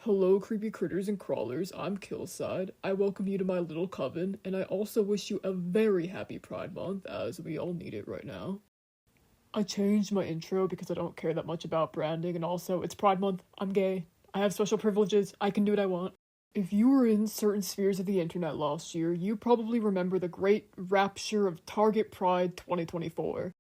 Hello, creepy critters and crawlers. I'm Killside. I welcome you to my little coven, and I also wish you a very happy Pride Month, as we all need it right now. I changed my intro because I don't care that much about branding, and also, it's Pride Month. I'm gay. I have special privileges. I can do what I want. If you were in certain spheres of the internet last year, you probably remember the great rapture of Target Pride 2024.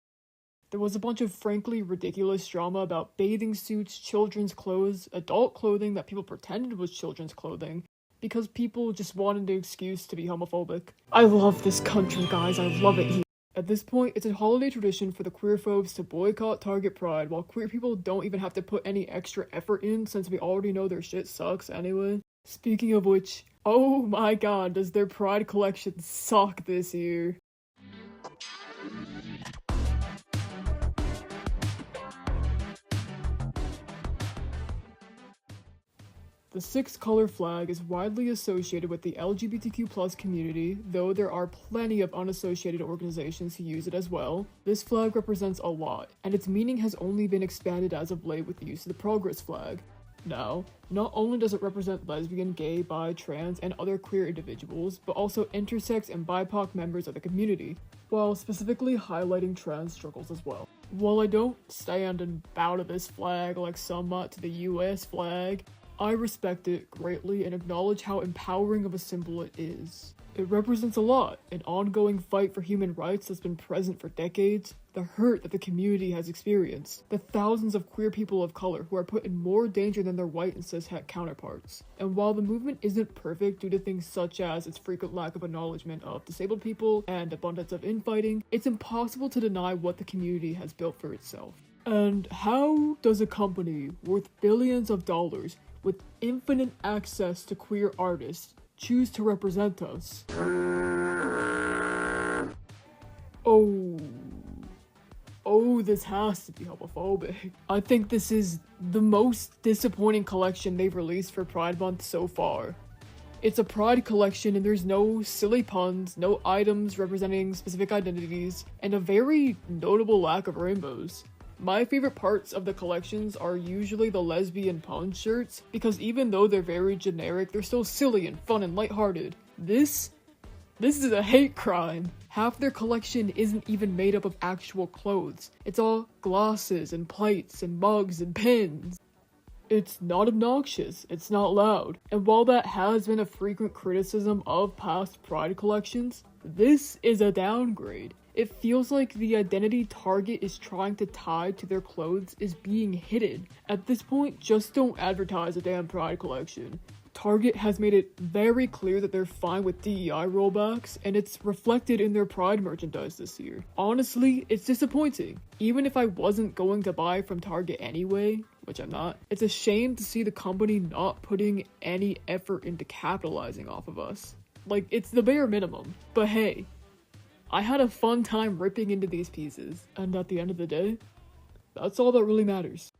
There was a bunch of frankly ridiculous drama about bathing suits, children's clothes, adult clothing that people pretended was children's clothing, because people just wanted an excuse to be homophobic. I love this country, guys. I love it here. At this point, it's a holiday tradition for the queerphobes to boycott Target Pride, while queer people don't even have to put any extra effort in since we already know their shit sucks anyway. Speaking of which, oh my god, does their Pride collection suck this year. The six-color flag is widely associated with the LGBTQ+ community, though there are plenty of unassociated organizations who use it as well. This flag represents a lot, and its meaning has only been expanded as of late with the use of the progress flag. Now, not only does it represent lesbian, gay, bi, trans, and other queer individuals, but also intersex and BIPOC members of the community, while specifically highlighting trans struggles as well. While I don't stand and bow to this flag like some might to the US flag, I respect it greatly and acknowledge how empowering of a symbol it is. It represents a lot, an ongoing fight for human rights that's been present for decades, the hurt that the community has experienced, the thousands of queer people of color who are put in more danger than their white and cishet counterparts. And while the movement isn't perfect due to things such as its frequent lack of acknowledgement of disabled people and abundance of infighting, it's impossible to deny what the community has built for itself. And how does a company worth billions of dollars with infinite access to queer artists choose to represent us? Oh, this has to be homophobic. I think this is the most disappointing collection they've released for Pride Month so far. It's a Pride collection and there's no silly puns, no items representing specific identities, and a very notable lack of rainbows. My favorite parts of the collections are usually the lesbian pun shirts, because even though they're very generic, they're still silly and fun and lighthearted. This is a hate crime. Half their collection isn't even made up of actual clothes. It's all glasses and plates and mugs and pins. It's not obnoxious, it's not loud. And while that has been a frequent criticism of past Pride collections, this is a downgrade. It feels like the identity Target is trying to tie to their clothes is being hidden. At this point, just don't advertise a damn Pride collection. Target has made it very clear that they're fine with DEI rollbacks, and it's reflected in their Pride merchandise this year. Honestly, it's disappointing. Even if I wasn't going to buy from Target anyway, which I'm not, it's a shame to see the company not putting any effort into capitalizing off of us. Like, it's the bare minimum. But hey, I had a fun time ripping into these pieces, and at the end of the day, that's all that really matters.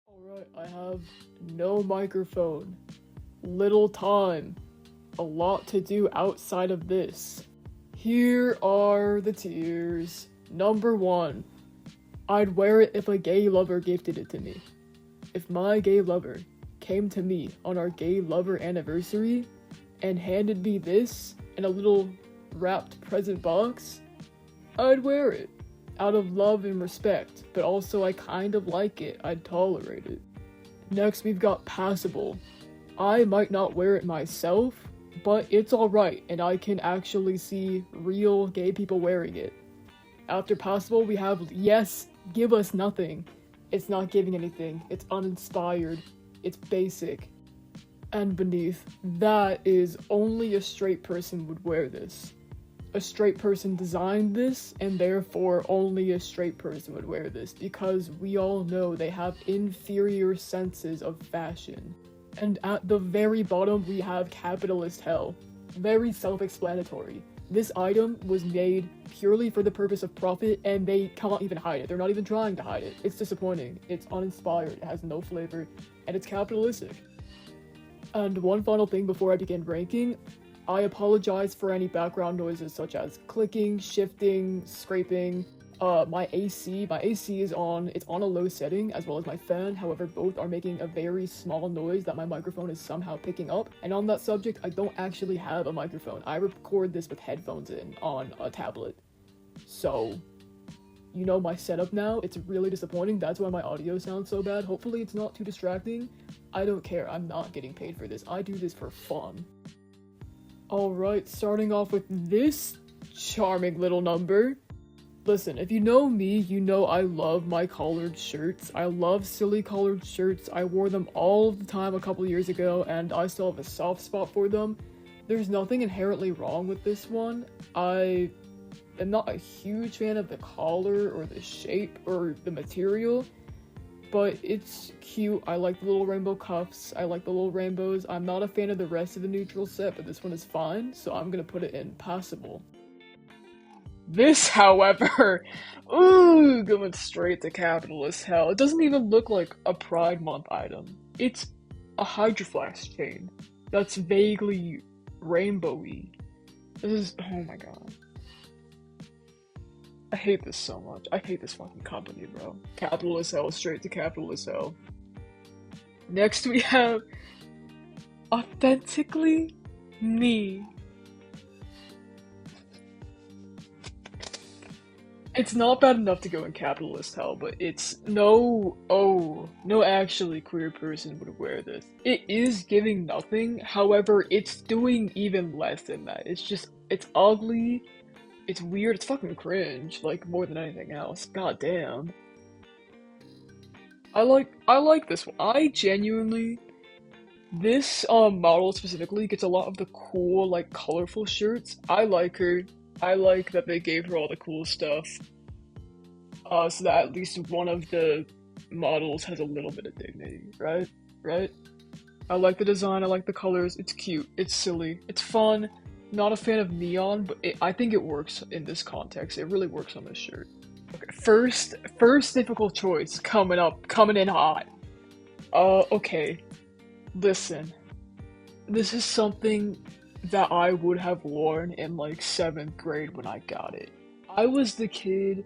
Alright, I have no microphone, little time, a lot to do outside of this. Here are the tiers. Number 1, I'd wear it if a gay lover gifted it to me. If my gay lover came to me on our gay lover anniversary and handed me this in a little wrapped present box, I'd wear it. Out of love and respect, but also I kind of like it, I'd tolerate it. Next, we've got passable. I might not wear it myself, but it's alright, and I can actually see real gay people wearing it. After passable, we have yes, give us nothing. It's not giving anything, it's uninspired, it's basic. And beneath, that is only a straight person would wear this. A straight person designed this, and therefore only a straight person would wear this, because we all know they have inferior senses of fashion. And at the very bottom, we have capitalist hell. Very self-explanatory. This item was made purely for the purpose of profit, and they can't even hide it. They're not even trying to hide it. It's disappointing. It's uninspired. It has no flavor, and it's capitalistic. And one final thing before I begin ranking, I apologize for any background noises such as clicking, shifting, scraping, My AC is on, it's on a low setting, as well as my fan. However, both are making a very small noise that my microphone is somehow picking up. And on that subject, I don't actually have a microphone. I record this with headphones in on a tablet. So, you know my setup now. It's really disappointing. That's why my audio sounds so bad. Hopefully it's not too distracting. I don't care. I'm not getting paid for this. I do this for fun. Alright, starting off with this charming little number. Listen, if you know me, you know I love my collared shirts. I love silly collared shirts. I wore them all the time a couple years ago, and I still have a soft spot for them. There's nothing inherently wrong with this one. I am not a huge fan of the collar or the shape or the material, but it's cute. I like the little rainbow cuffs. I like the little rainbows. I'm not a fan of the rest of the neutral set, but this one is fine, so I'm gonna put it in passable. This, however, ooh, going straight to capitalist hell. It doesn't even look like a Pride Month item. It's a Hydro Flask chain that's vaguely rainbowy. This is, oh my god. I hate this so much. I hate this fucking company, bro. Capitalist hell, straight to capitalist hell. Next we have Authentically Me. It's not bad enough to go in capitalist hell, but it's no actually queer person would wear this. It is giving nothing, however, it's doing even less than that. It's ugly, it's weird, it's fucking cringe, like, more than anything else. God damn. I like this one. I genuinely, this model specifically gets a lot of the cool, like, colorful shirts. I like her. I like that they gave her all the cool stuff, so that at least one of the models has a little bit of dignity, right? Right? I like the design, I like the colors, it's cute, it's silly, it's fun. Not a fan of neon, but I think it works in this context. It really works on this shirt. Okay, first difficult choice coming in hot. Okay, listen. This is something that I would have worn in like 7th grade when I got it. I was the kid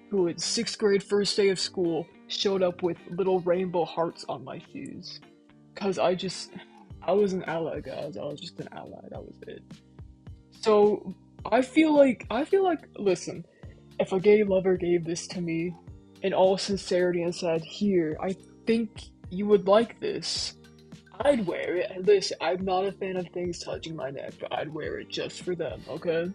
who in 6th grade first day of school showed up with little rainbow hearts on my shoes. Cause I was an ally, guys. I was just an ally, that was it. So I feel like listen, if a gay lover gave this to me in all sincerity and said, "Here, I think you would like this," I'd wear it. Listen, I'm not a fan of things touching my neck, but I'd wear it just for them, okay?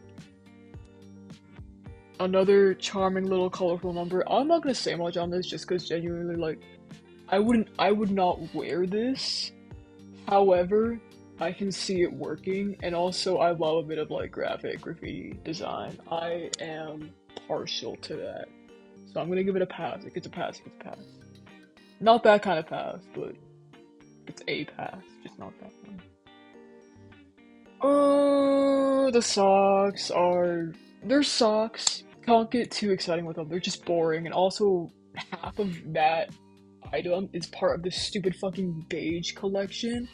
Another charming little colorful number. I'm not gonna say much on this just because genuinely, like, I would not wear this. However, I can see it working, and also I love a bit of, like, graphic graffiti design. I am partial to that. So I'm gonna give it a pass. It gets a pass, it gets a pass. Not that kind of pass, but it's a pass, just not that one. The socks are... They're socks. Can't get too exciting with them. They're just boring, and also half of that item is part of this stupid fucking beige collection.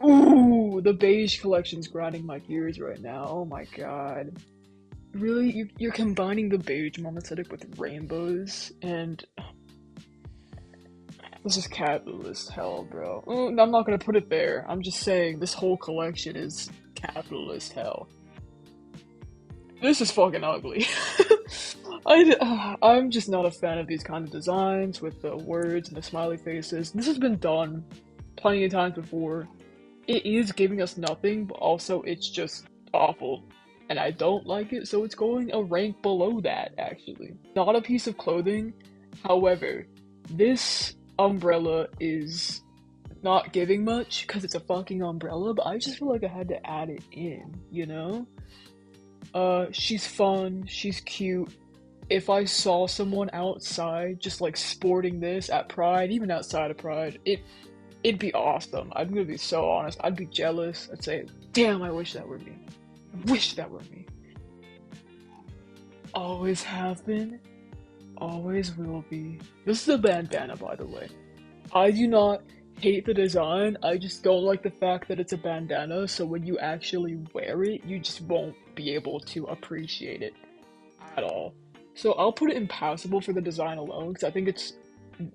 Ooh, the beige collection's grinding my gears right now. Oh my god. Really? You're combining the beige monothetic with rainbows, and... This is capitalist hell, bro. I'm not gonna put it there. I'm just saying this whole collection is capitalist hell. This is fucking ugly. I'm just not a fan of these kind of designs with the words and the smiley faces. This has been done plenty of times before. It is giving us nothing, but also it's just awful. And I don't like it, so it's going a rank below that, actually. Not a piece of clothing, however, this umbrella is not giving much because it's a fucking umbrella, but I just feel like I had to add it in, you know? She's fun, she's cute. If I saw someone outside just like sporting this at Pride, even outside of Pride, it'd be awesome. I'm gonna be so honest. I'd be jealous. I'd say, damn, I wish that were me. I wish that were me. Always have been. Always will be. This is a bandana, by the way. I do not hate the design, I just don't like the fact that it's a bandana, so when you actually wear it, you just won't be able to appreciate it at all. So I'll put it in passable for the design alone, because I think it's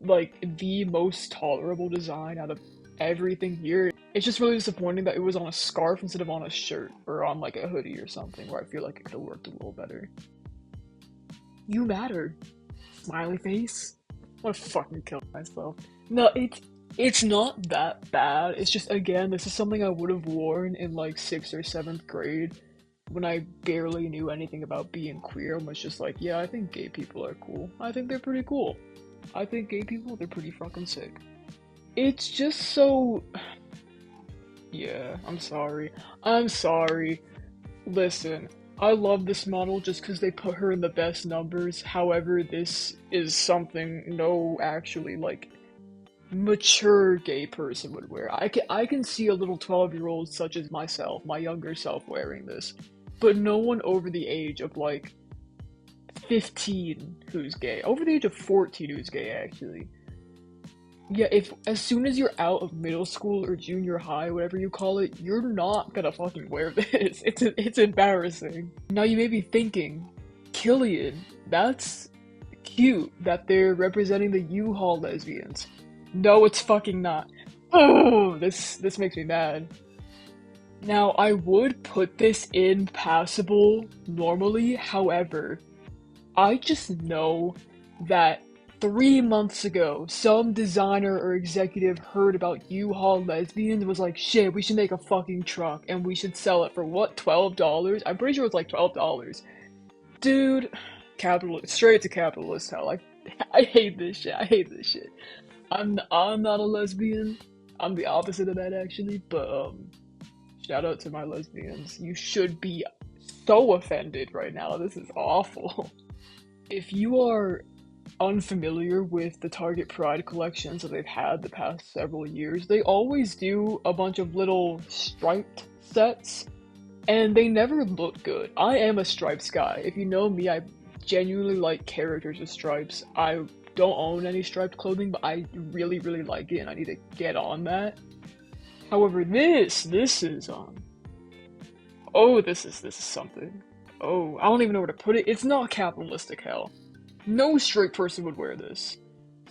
like the most tolerable design out of everything here. It's just really disappointing that it was on a scarf instead of on a shirt or on like a hoodie or something, where I feel like it could have worked a little better. You matter. Smiley face. I wanna fucking kill myself. No, it's not that bad. It's just, again, this is something I would have worn in like 6th or 7th grade when I barely knew anything about being queer and was just like, yeah, I think gay people are cool. I think they're pretty cool. I think gay people, they're pretty fucking sick. It's just so. Yeah, I'm sorry. I'm sorry. Listen, I love this model just because they put her in the best numbers. However, this is something no actually, like, mature gay person would wear. I can see a little 12-year-old such as myself, my younger self, wearing this, but no one over the age of like 15 who's gay. Over the age of 14 who's gay, actually. Yeah, if as soon as you're out of middle school or junior high, whatever you call it, you're not gonna fucking wear this. It's embarrassing. Now you may be thinking, Killian, that's cute that they're representing the U-Haul lesbians. No, it's fucking not. Oh, this makes me mad. Now, I would put this in passable normally, however, I just know that 3 months ago, some designer or executive heard about U-Haul lesbians and was like, shit, we should make a fucking truck and we should sell it for what, $12? I'm pretty sure it's like $12. Dude, capitalist, straight to capitalist hell. I hate this shit. I hate this shit. I'm not a lesbian. I'm the opposite of that actually, but shout out to my lesbians. You should be so offended right now. This is awful. If you are unfamiliar with the Target Pride collections that they've had the past several years, they always do a bunch of little striped sets, and they never look good. I am a stripes guy. If you know me, I genuinely like characters with stripes. I don't own any striped clothing, but I really, really like it, and I need to get on that. However, this is oh, this is something. Oh, I don't even know where to put it. It's not capitalistic hell. No straight person would wear this.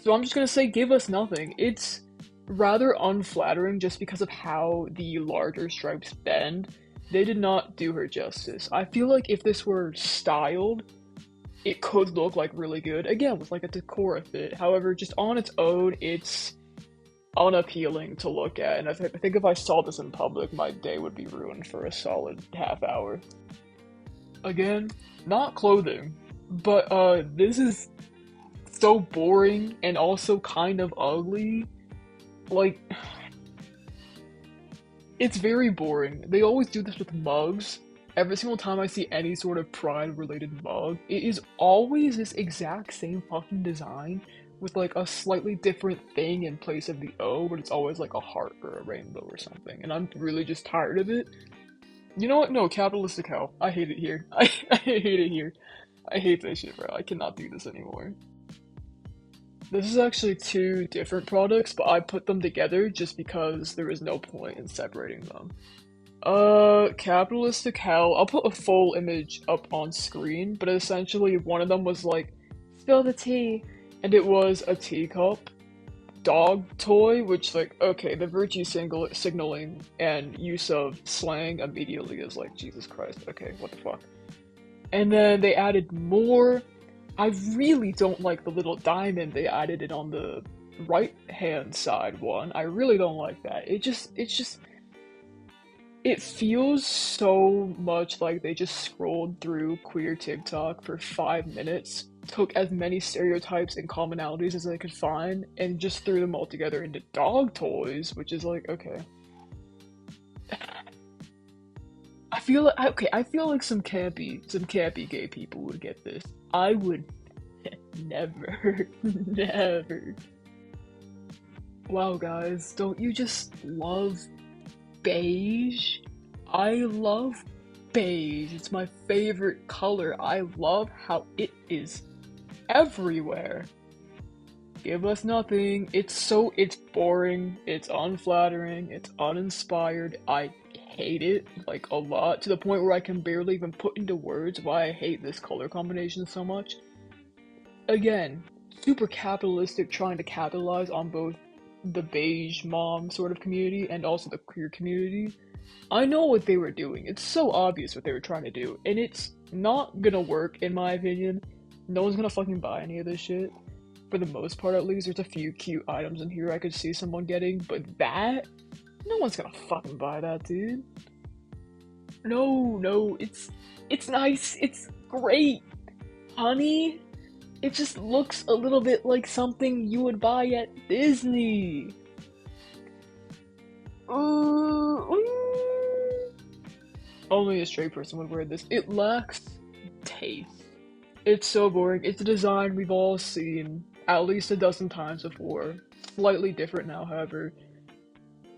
So I'm just gonna say give us nothing. It's rather unflattering just because of how the larger stripes bend. They did not do her justice. I feel like if this were styled, it could look like really good. Again, with like a decor fit. However, just on its own, it's unappealing to look at. And I think if I saw this in public, my day would be ruined for a solid half hour. Again, not clothing. But this is so boring and also kind of ugly. Like, it's very boring. They always do this with mugs. Every single time I see any sort of Pride-related mug, it is always this exact same fucking design with like a slightly different thing in place of the O, but it's always like a heart or a rainbow or something. And I'm really just tired of it. You know what? No, capitalistic hell. I hate it here. I hate it here. I hate this shit, bro. I cannot do this anymore. This is actually two different products, but I put them together just because there is no point in separating them. Capitalistic hell. I'll put a full image up on screen, but essentially one of them was like, spill the tea, and it was a teacup dog toy, which like, okay, the virtue signaling and use of slang immediately is like, Jesus Christ, okay, what the fuck. And then they added more. I really don't like the little diamond they added it on the right hand side one. I really don't like that. It feels so much like they just scrolled through queer TikTok for 5 minutes, took as many stereotypes and commonalities as they could find, and just threw them all together into dog toys, which is like, okay. I feel like some campy gay people would get this. I would never, never. Wow, guys, don't you just love beige? I love beige. It's my favorite color. I love how it is everywhere. Give us nothing. It's boring, it's unflattering, it's uninspired. I hate it, like, a lot, to the point where I can barely even put into words why I hate this color combination so much. again, super capitalistic, trying to capitalize on both the beige mom sort of community and also the queer community. I know what they were doing. It's so obvious what they were trying to do, and it's not gonna work, in my opinion. No one's gonna fucking buy any of this shit. For the most part, at least. There's a few cute items in here I could see someone getting, but that? No one's gonna fucking buy that, dude. No, it's nice, it's great. Honey, it just looks a little bit like something you would buy at Disney. Only a straight person would wear this. It lacks taste. It's so boring. It's a design we've all seen at least a dozen times before. Slightly different now, however.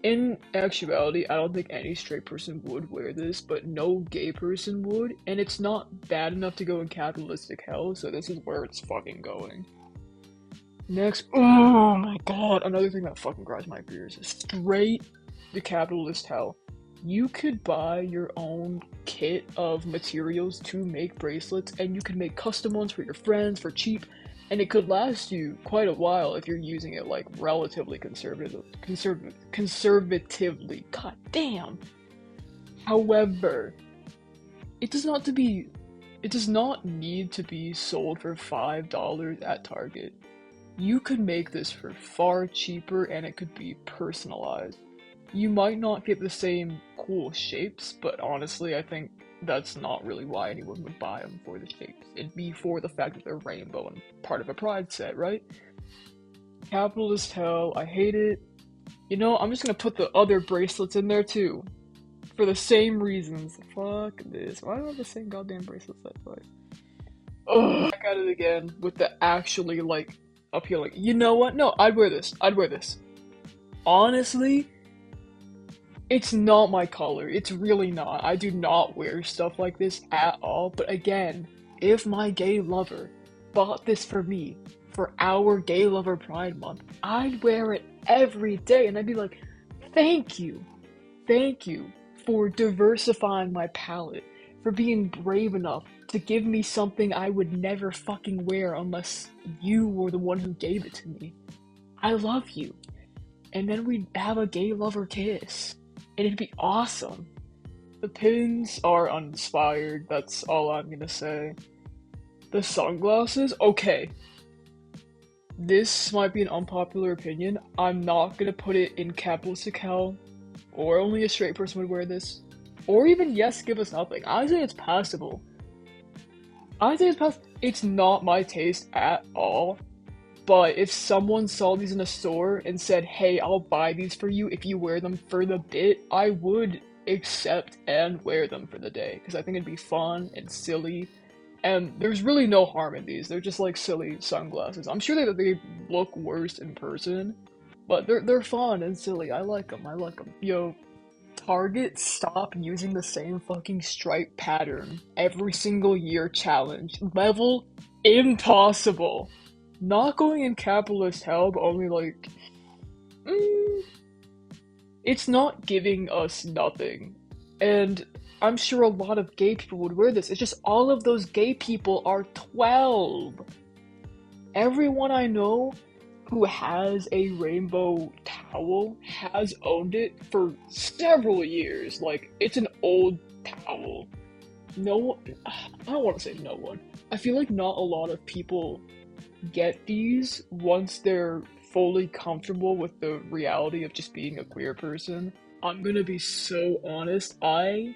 In actuality, I don't think any straight person would wear this, but no gay person would, and it's not bad enough to go in capitalistic hell, so this is where it's fucking going. Next, oh my god, another thing that fucking grinds my gears is straight to capitalist hell. You could buy your own kit of materials to make bracelets, and you could make custom ones for your friends for cheap, and it could last you quite a while if you're using it like relatively conservatively. God damn. However, it does not need to be sold for $5 at Target. You could make this for far cheaper and it could be personalized. You might not get the same cool shapes, but honestly, I think that's not really why anyone would buy them for the shapes. It'd be for the fact that they're rainbow and part of a pride set, right? Capitalist hell, I hate it. You know, I'm just gonna put the other bracelets in there too. For the same reasons. Fuck this. Why do I have the same goddamn bracelet set twice? Ugh, back at it again with the actually, like, appealing. You know what? No, I'd wear this. Honestly, it's not my color. It's really not. I do not wear stuff like this at all. But again, if my gay lover bought this for me for our gay lover pride month, I'd wear it every day and I'd be like, thank you for diversifying my palette, for being brave enough to give me something I would never fucking wear unless you were the one who gave it to me. I love you. And then we'd have a gay lover kiss. And it'd be awesome. The pins are uninspired, that's all I'm gonna say. The sunglasses? Okay. This might be an unpopular opinion. I'm not gonna put it in capitalistic hell, or only a straight person would wear this, or even yes, give us nothing. I say it's passable. It's not my taste at all. But if someone saw these in a store and said, hey, I'll buy these for you if you wear them for the bit, I would accept and wear them for the day. Because I think it'd be fun and silly. And there's really no harm in these. They're just like silly sunglasses. I'm sure that they look worse in person. But they're fun and silly. I like them. Yo, Target, stop using the same fucking stripe pattern every single year challenge. Level impossible. Not going in capitalist hell, but only like, it's not giving us nothing. And I'm sure a lot of gay people would wear this. It's just all of those gay people are 12. Everyone I know who has a rainbow towel has owned it for several years. Like, it's an old towel. I don't want to say no one. I feel like not a lot of people get these once they're fully comfortable with the reality of just being a queer person. I'm gonna be so honest, I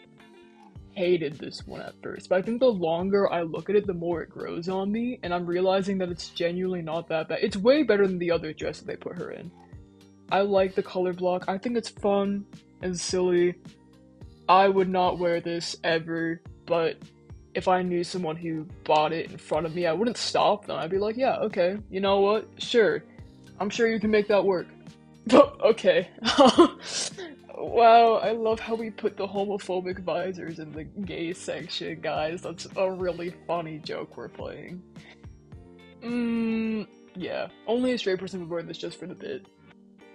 hated this one at first, but I think the longer I look at it, the more it grows on me, and I'm realizing that it's genuinely not that bad. It's way better than the other dress that they put her in. I like the color block. I think it's fun and silly. I would not wear this ever, but if I knew someone who bought it in front of me, I wouldn't stop them. I'd be like, yeah, okay, you know what? Sure. I'm sure you can make that work. Okay. Wow, I love how we put the homophobic visors in the gay section, guys. That's a really funny joke we're playing. Yeah. Only a straight person would wear this just for the bit.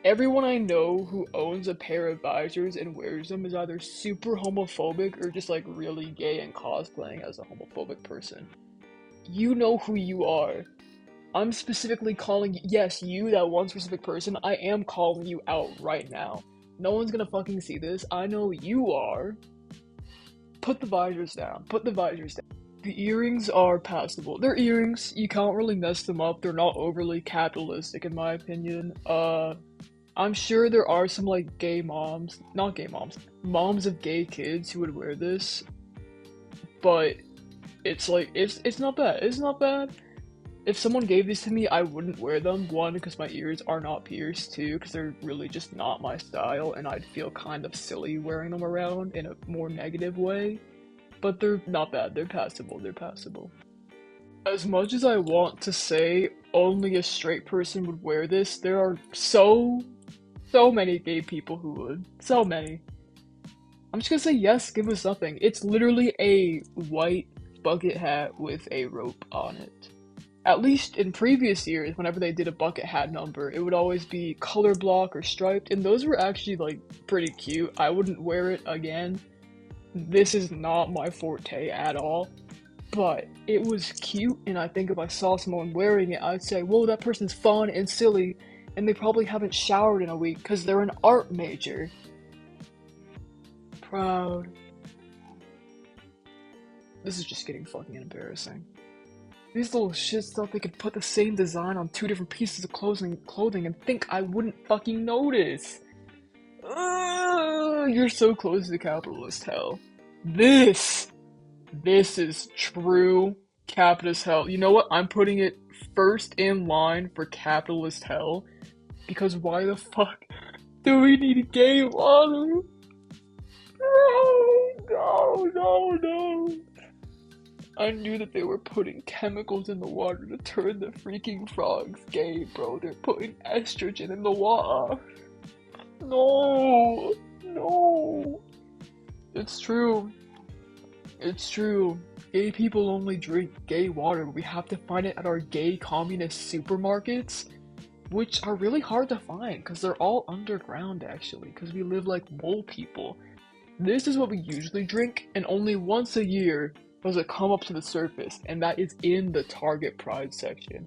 Everyone I know who owns a pair of visors and wears them is either super homophobic or just like really gay and cosplaying as a homophobic person. You know who you are. I'm specifically calling you, yes, you, that one specific person, I am calling you out right now. No one's gonna fucking see this. I know you are. Put the visors down. Put the visors down. The earrings are passable. They're earrings. You can't really mess them up. They're not overly capitalistic, in my opinion. I'm sure there are some, like, gay moms, not gay moms, moms of gay kids who would wear this, but it's like, it's not bad. It's not bad. If someone gave these to me, I wouldn't wear them. One, because my ears are not pierced. Two, because they're really just not my style, and I'd feel kind of silly wearing them around in a more negative way. But they're not bad. They're passable. They're passable. As much as I want to say only a straight person would wear this, there are so many gay people who would. So many. I'm just gonna say yes, give us something. It's literally a white bucket hat with a rope on it. At least in previous years, whenever they did a bucket hat number, it would always be color block or striped, and those were actually, like, pretty cute. I wouldn't wear it again. This is not my forte at all, but it was cute, and I think if I saw someone wearing it, I'd say, whoa, that person's fun and silly, and they probably haven't showered in a week because they're an art major. Proud. This is just getting fucking embarrassing. These little shits thought they could put the same design on two different pieces of clothing and think I wouldn't fucking notice. You're so close to capitalist hell. This is true capitalist hell. You know what? I'm putting it first in line for capitalist hell, because why the fuck do we need gay water? No. I knew that they were putting chemicals in the water to turn the freaking frogs gay, bro. They're putting estrogen in the water. No. It's true. Gay people only drink gay water, but we have to find it at our gay communist supermarkets, which are really hard to find because they're all underground, actually, because we live like mole people. This is what we usually drink, and only once a year does it come up to the surface, and that is in the Target Pride section.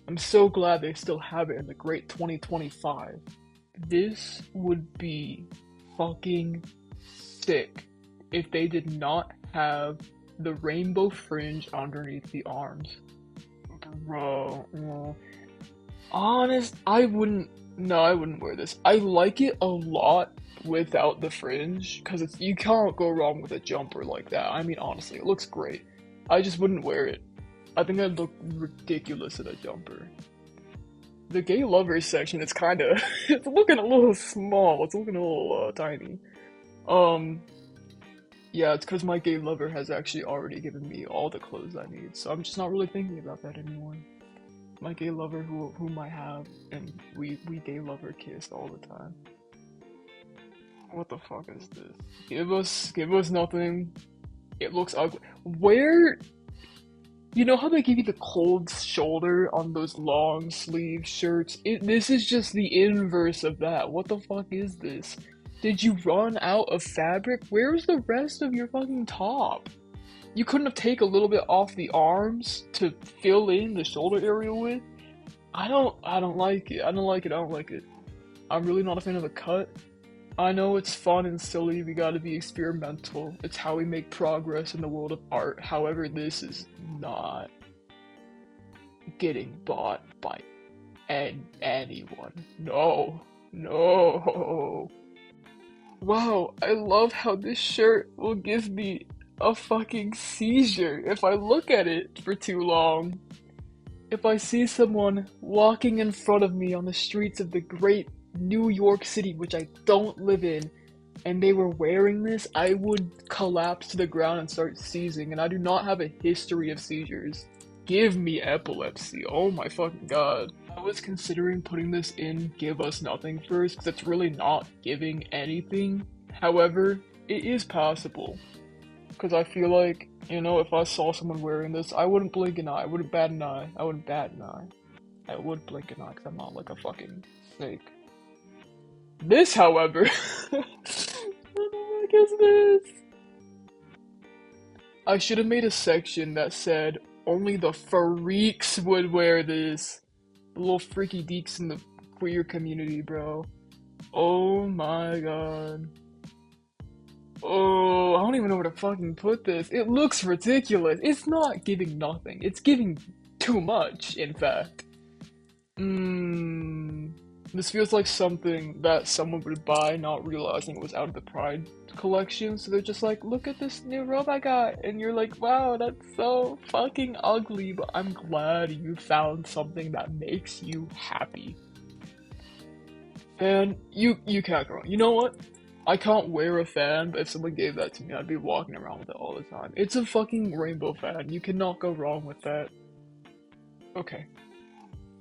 I'm so glad they still have it in the great 2025. This would be fucking sick if they did not have the rainbow fringe underneath the arms. Bro, I wouldn't wear this. I like it a lot without the fringe, because you can't go wrong with a jumper like that. I mean, honestly, it looks great. I just wouldn't wear it. I think I'd look ridiculous in a jumper. The gay lovers section, it's kinda, it's looking a little small, it's looking a little tiny. Yeah, it's because my gay lover has actually already given me all the clothes I need, so I'm just not really thinking about that anymore. My gay lover whom I have, and we gay lover kiss all the time. What the fuck is this? Give us nothing. It looks ugly. Where, you know how they give you the cold shoulder on those long sleeve shirts? This is just the inverse of that. What the fuck is this? Did you run out of fabric? Where's the rest of your fucking top? You couldn't have taken a little bit off the arms to fill in the shoulder area with? I don't like it. I don't like it. I'm really not a fan of the cut. I know it's fun and silly, we gotta be experimental. It's how we make progress in the world of art. However, this is not getting bought by anyone. No. Wow, I love how this shirt will give me a fucking seizure if I look at it for too long. If I see someone walking in front of me on the streets of the great New York City, which I don't live in, and they were wearing this, I would collapse to the ground and start seizing, and I do not have a history of seizures. Give me epilepsy, oh my fucking god. I was considering putting this in Give Us Nothing first, because it's really not giving anything. However, it is possible. Because I feel like, you know, if I saw someone wearing this, I wouldn't blink an eye, I wouldn't bat an eye. I would blink an eye, because I'm not like a fucking snake. This, however, what the fuck is this? I should have made a section that said, Only the freaks would wear this. The little freaky deeks in the queer community, bro. Oh my god. Oh, I don't even know where to fucking put this. It looks ridiculous. It's not giving nothing. It's giving too much, in fact. This feels like something that someone would buy not realizing it was out of the Pride collection. So they're just like, look at this new robe I got. And you're like, wow, that's so fucking ugly. But I'm glad you found something that makes you happy. And you can't go wrong. You know what? I can't wear a fan, but if someone gave that to me, I'd be walking around with it all the time. It's a fucking rainbow fan. You cannot go wrong with that. Okay.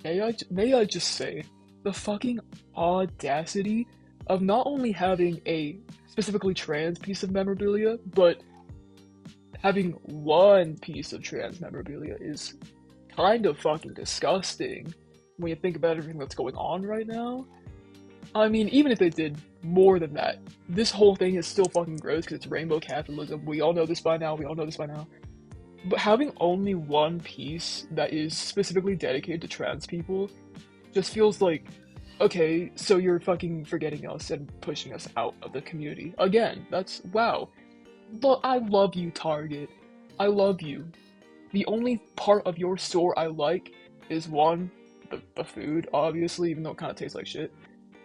May I just say, the fucking audacity of not only having a specifically trans piece of memorabilia, but having one piece of trans memorabilia is kind of fucking disgusting when you think about everything that's going on right now. I mean, even if they did more than that, this whole thing is still fucking gross because it's rainbow capitalism. We all know this by now. But having only one piece that is specifically dedicated to trans people just feels like, okay, so you're fucking forgetting us and pushing us out of the community. Again, that's, wow. But I love you, Target. I love you. The only part of your store I like is one, the food, obviously, even though it kind of tastes like shit.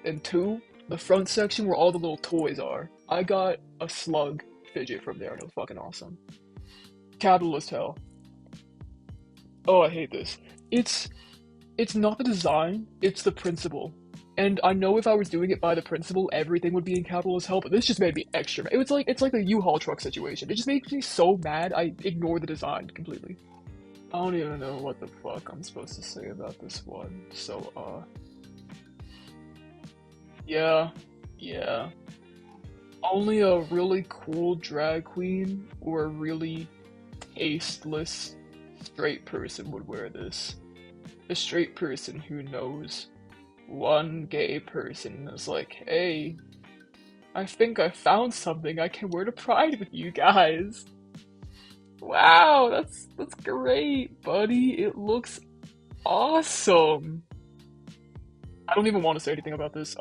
And two, the front section where all the little toys are. I got a slug fidget from there and it was fucking awesome. Capitalist hell. Oh, I hate this. It's not the design, it's the principle. And I know if I was doing it by the principle, everything would be in capitalist hell, but this just made me extra mad. It's like the U-Haul truck situation. It just makes me so mad, I ignore the design completely. I don't even know what the fuck I'm supposed to say about this one. So, yeah. Only a really cool drag queen or a really tasteless straight person would wear this. A straight person who knows one gay person is like, hey, I think I found something I can wear to Pride with you guys. Wow, that's great, buddy. It looks awesome. I don't even want to say anything about this.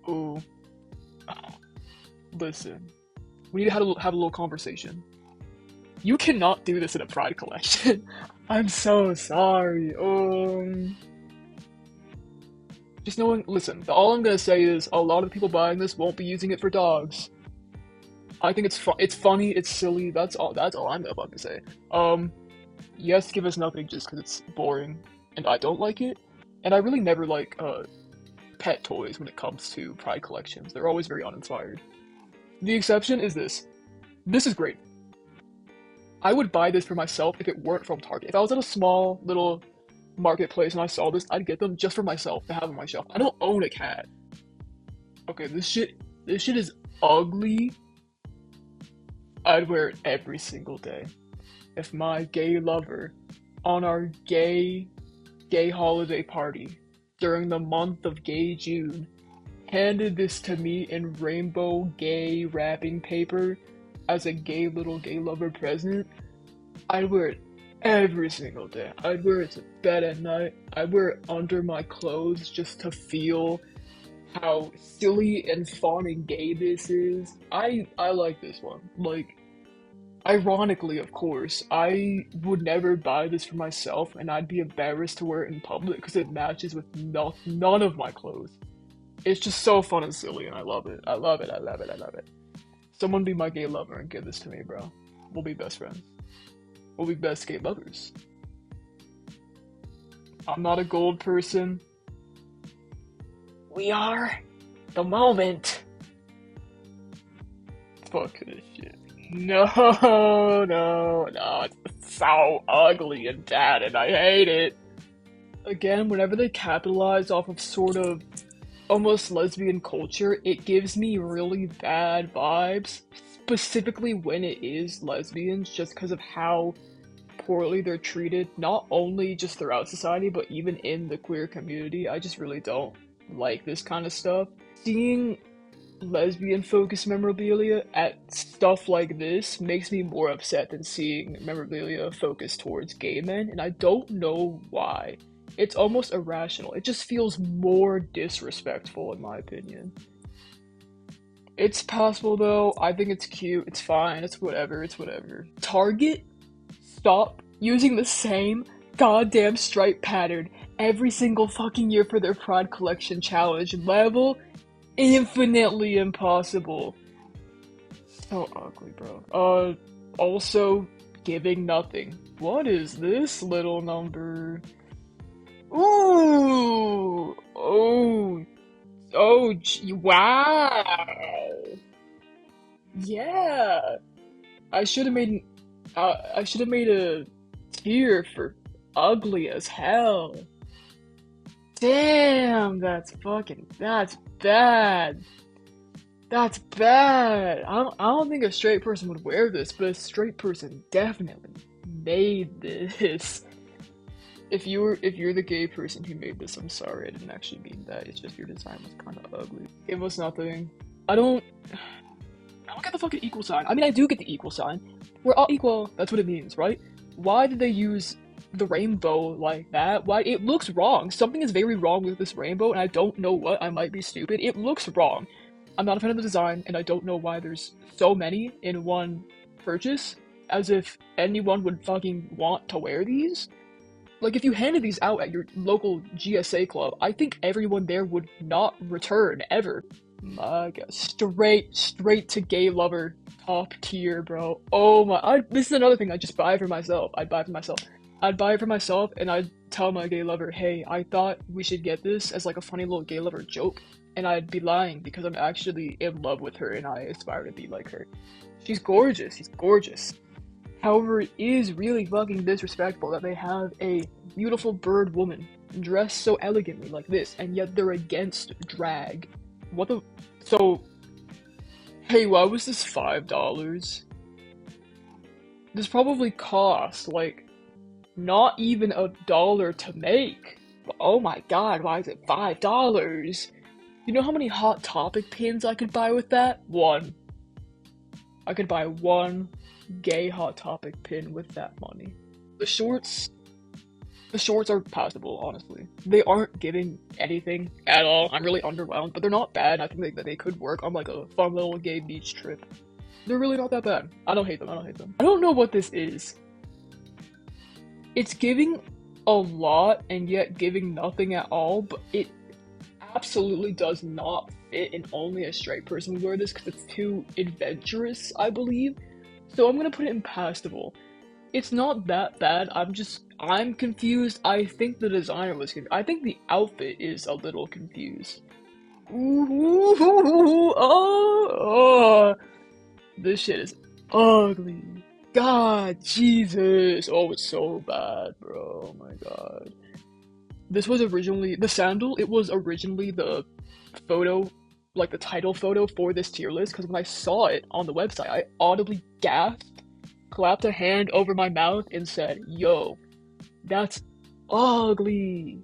Ooh. Listen. We need to have a little conversation. You cannot do this in a Pride collection. I'm so sorry. Just knowing, listen, all I'm gonna say is a lot of the people buying this won't be using it for dogs. I think it's funny, it's silly, that's all I'm about to say. Yes, give us nothing just because it's boring, and I don't like it, and I really never like, pet toys when it comes to Pride collections. They're always very uninspired. The exception is this. This is great. I would buy this for myself if it weren't from Target. If I was at a small little marketplace and I saw this, I'd get them just for myself to have on my shelf. I don't own a cat. Okay, this shit is ugly. I'd wear it every single day. If my gay lover, on our gay holiday party, during the month of gay June, handed this to me in rainbow gay wrapping paper as a gay lover present, I'd wear it every single day. I'd wear it to bed at night. I'd wear it under my clothes just to feel how silly and fun and gay this is. I like this one. Like, ironically, of course, I would never buy this for myself and I'd be embarrassed to wear it in public because it matches with none of my clothes. It's just so fun and silly and I love it. I love it. Someone be my gay lover and give this to me, bro. We'll be best friends. We'll be best gay lovers. I'm not a gold person. We are. The moment. Fuck this shit. No, it's so ugly and bad and I hate it. Again, whenever they capitalize off of sort of almost lesbian culture, it gives me really bad vibes, specifically when it is lesbians, just because of how poorly they're treated, not only just throughout society, but even in the queer community. I just really don't like this kind of stuff. Seeing lesbian-focused memorabilia at stuff like this makes me more upset than seeing memorabilia focused towards gay men, and I don't know why. It's almost irrational. It just feels more disrespectful, in my opinion. It's possible though. I think it's cute. It's fine. It's whatever. It's whatever. Target, stop using the same goddamn stripe pattern every single fucking year for their Pride Collection challenge. Level infinitely impossible. So ugly, bro. Also giving nothing. What is this little number? Ooh! Oh! Oh, wow! Yeah! I should have made a tier for ugly as hell. Damn, that's bad. That's bad. I don't think a straight person would wear this, but a straight person definitely made this. If you're the gay person who made this, I'm sorry, I didn't actually mean that. It's just your design was kind of ugly. It was nothing. I don't get the fucking equal sign. I mean, I do get the equal sign. We're all equal. That's what it means, right? Why did they use the rainbow like that? Why? It looks wrong. Something is very wrong with this rainbow, and I don't know what. I might be stupid. It looks wrong. I'm not a fan of the design, and I don't know why there's so many in one purchase, as if anyone would fucking want to wear these. Like, if you handed these out at your local GSA club, I think everyone there would not return, ever. My god. Straight to gay lover. Top tier, bro. Oh my, this is another thing I'd just buy for myself. I'd buy it for myself, and I'd tell my gay lover, hey, I thought we should get this as like a funny little gay lover joke. And I'd be lying, because I'm actually in love with her, and I aspire to be like her. She's gorgeous, she's gorgeous. However, it is really fucking disrespectful that they have a beautiful bird woman dressed so elegantly like this, and yet they're against drag. What the? So, hey, why was this $5? This probably cost, like, not even $1 to make. But oh my god, why is it $5? You know how many Hot Topic pins I could buy with that? One. I could buy one gay Hot Topic pin with that money. The shorts are passable, honestly. They aren't giving anything at all. I'm really underwhelmed, but they're not bad. I think that they could work on like a fun little gay beach trip. They're really not that bad. I don't hate them. I don't know what this is. It's giving a lot and yet giving nothing at all, but it absolutely does not fit, and only a straight person would wear this because it's too adventurous, I believe. So I'm gonna put it in passable. It's not that bad, I'm confused. I think the designer was confused. I think the outfit is a little confused. Ooh, oh, this shit is ugly. God, Jesus. Oh, it's so bad, bro. Oh my god. This was originally, the sandal, it was originally the photo, like the title photo for this tier list, because when I saw it on the website, I audibly gasped, clapped a hand over my mouth, and said, yo, that's ugly.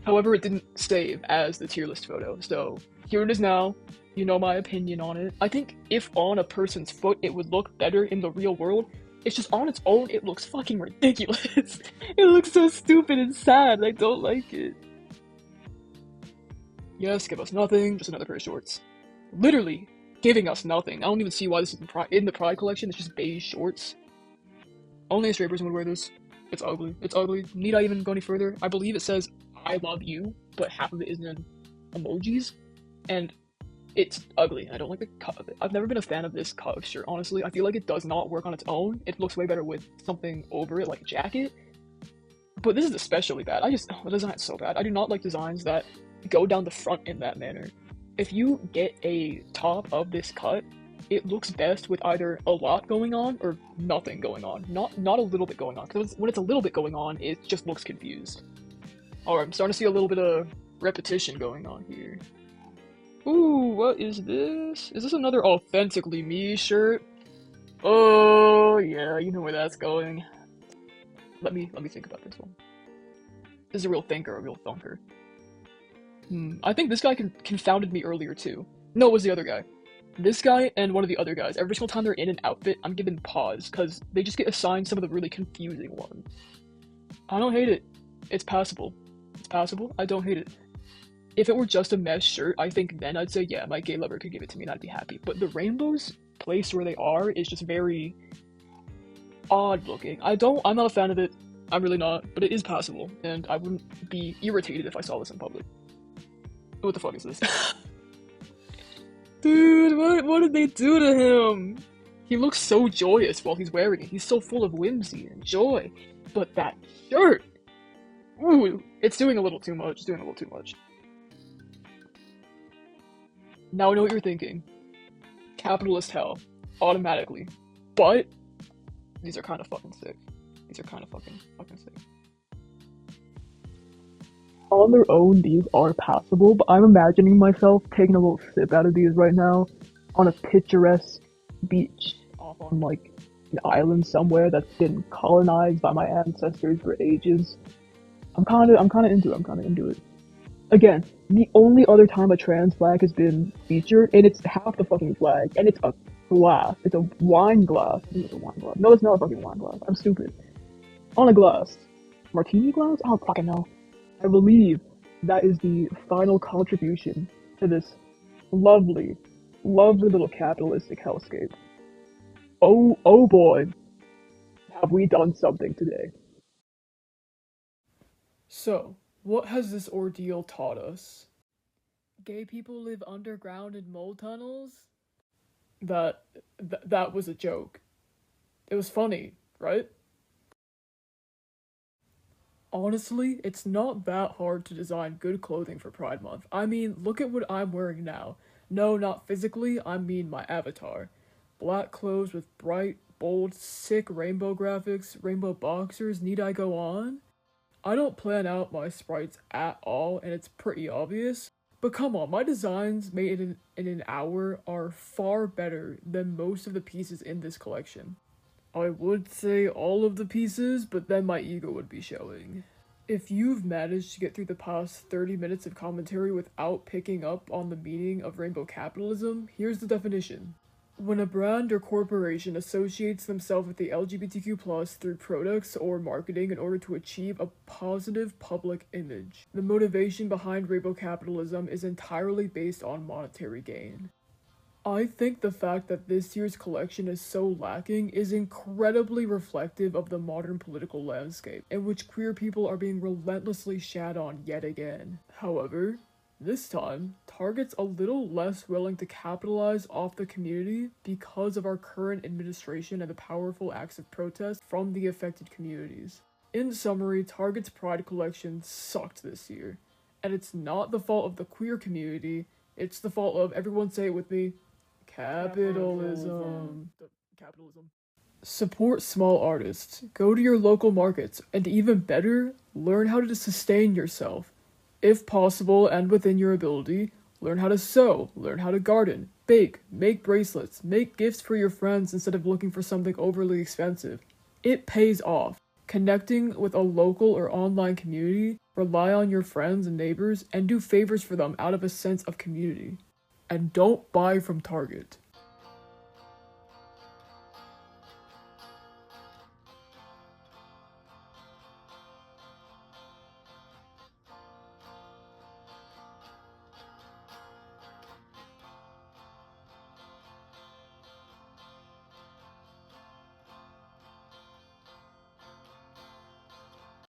However, it didn't save as the tier list photo, so here it is now. You know my opinion on it. I think if on a person's foot it would look better in the real world, it's just on its own, it looks fucking ridiculous. It looks so stupid and sad, I don't like it. Yes, give us nothing, just another pair of shorts. Literally, giving us nothing. I don't even see why this is in the Pride collection, it's just beige shorts. Only a straight person would wear this. It's ugly. It's ugly. Need I even go any further? I believe it says, I love you, but half of it is in emojis, and it's ugly. I don't like the cut of it. I've never been a fan of this cut of shirt, honestly. I feel like it does not work on its own. It looks way better with something over it, like a jacket. But this is especially bad. The design's so bad. I do not like designs that go down the front in that manner. If you get a top of this cut, it looks best with either a lot going on or nothing going on. Not a little bit going on, because when it's a little bit going on, it just looks confused. Alright, I'm starting to see a little bit of repetition going on here. Ooh, what is this? Is this another authentically me shirt? Oh, yeah, you know where that's going. Let me think about this one. This is a real thinker, a real thunker. I think this guy confounded me earlier, too. No, it was the other guy. This guy and one of the other guys. Every single time they're in an outfit, I'm giving pause because they just get assigned some of the really confusing ones. I don't hate it. It's passable. It's passable. I don't hate it. If it were just a mesh shirt, I think then I'd say, yeah, my gay lover could give it to me and I'd be happy. But the rainbows placed where they are is just very odd looking. I'm not a fan of it. I'm really not, but it is passable, and I wouldn't be irritated if I saw this in public. What the fuck is this? Dude, what did they do to him? He looks so joyous while he's wearing it. He's so full of whimsy and joy. But that shirt! Ooh, it's doing a little too much. It's doing a little too much. Now I know what you're thinking. Capitalist hell. Automatically. But these are kind of fucking sick. These are kind of fucking sick. On their own, these are passable, but I'm imagining myself taking a little sip out of these right now on a picturesque beach off on like an island somewhere that's been colonized by my ancestors for ages. I'm kind of into it. I'm kind of into it. Again, the only other time a trans flag has been featured, and it's half the fucking flag, and it's a glass. It's a wine glass. I think it's a wine glass. No, it's not a fucking wine glass. I'm stupid. On a glass. Martini glass? I don't fucking know. I believe that is the final contribution to this lovely, lovely little capitalistic hellscape. Oh boy, have we done something today. So, what has this ordeal taught us? Gay people live underground in mole tunnels? That was a joke. It was funny, right? Honestly, it's not that hard to design good clothing for Pride Month. I mean, look at what I'm wearing now. No, not physically, I mean my avatar. Black clothes with bright, bold, sick rainbow graphics, rainbow boxers, need I go on? I don't plan out my sprites at all, and it's pretty obvious. But come on, my designs made in an hour are far better than most of the pieces in this collection. I would say all of the pieces, but then my ego would be showing. If you've managed to get through the past 30 minutes of commentary without picking up on the meaning of rainbow capitalism, here's the definition. When a brand or corporation associates themselves with the LGBTQ+ through products or marketing in order to achieve a positive public image, the motivation behind rainbow capitalism is entirely based on monetary gain. I think the fact that this year's collection is so lacking is incredibly reflective of the modern political landscape, in which queer people are being relentlessly shat on yet again. However, this time, Target's a little less willing to capitalize off the community because of our current administration and the powerful acts of protest from the affected communities. In summary, Target's Pride collection sucked this year, and it's not the fault of the queer community, it's the fault of, everyone say it with me, capitalism. Capitalism. Support small artists. Go to your local markets, and even better, learn how to sustain yourself. If possible and within your ability, learn how to sew, learn how to garden, bake, make bracelets, make gifts for your friends instead of looking for something overly expensive. It pays off. Connecting with a local or online community, rely on your friends and neighbors, and do favors for them out of a sense of community. And don't buy from Target.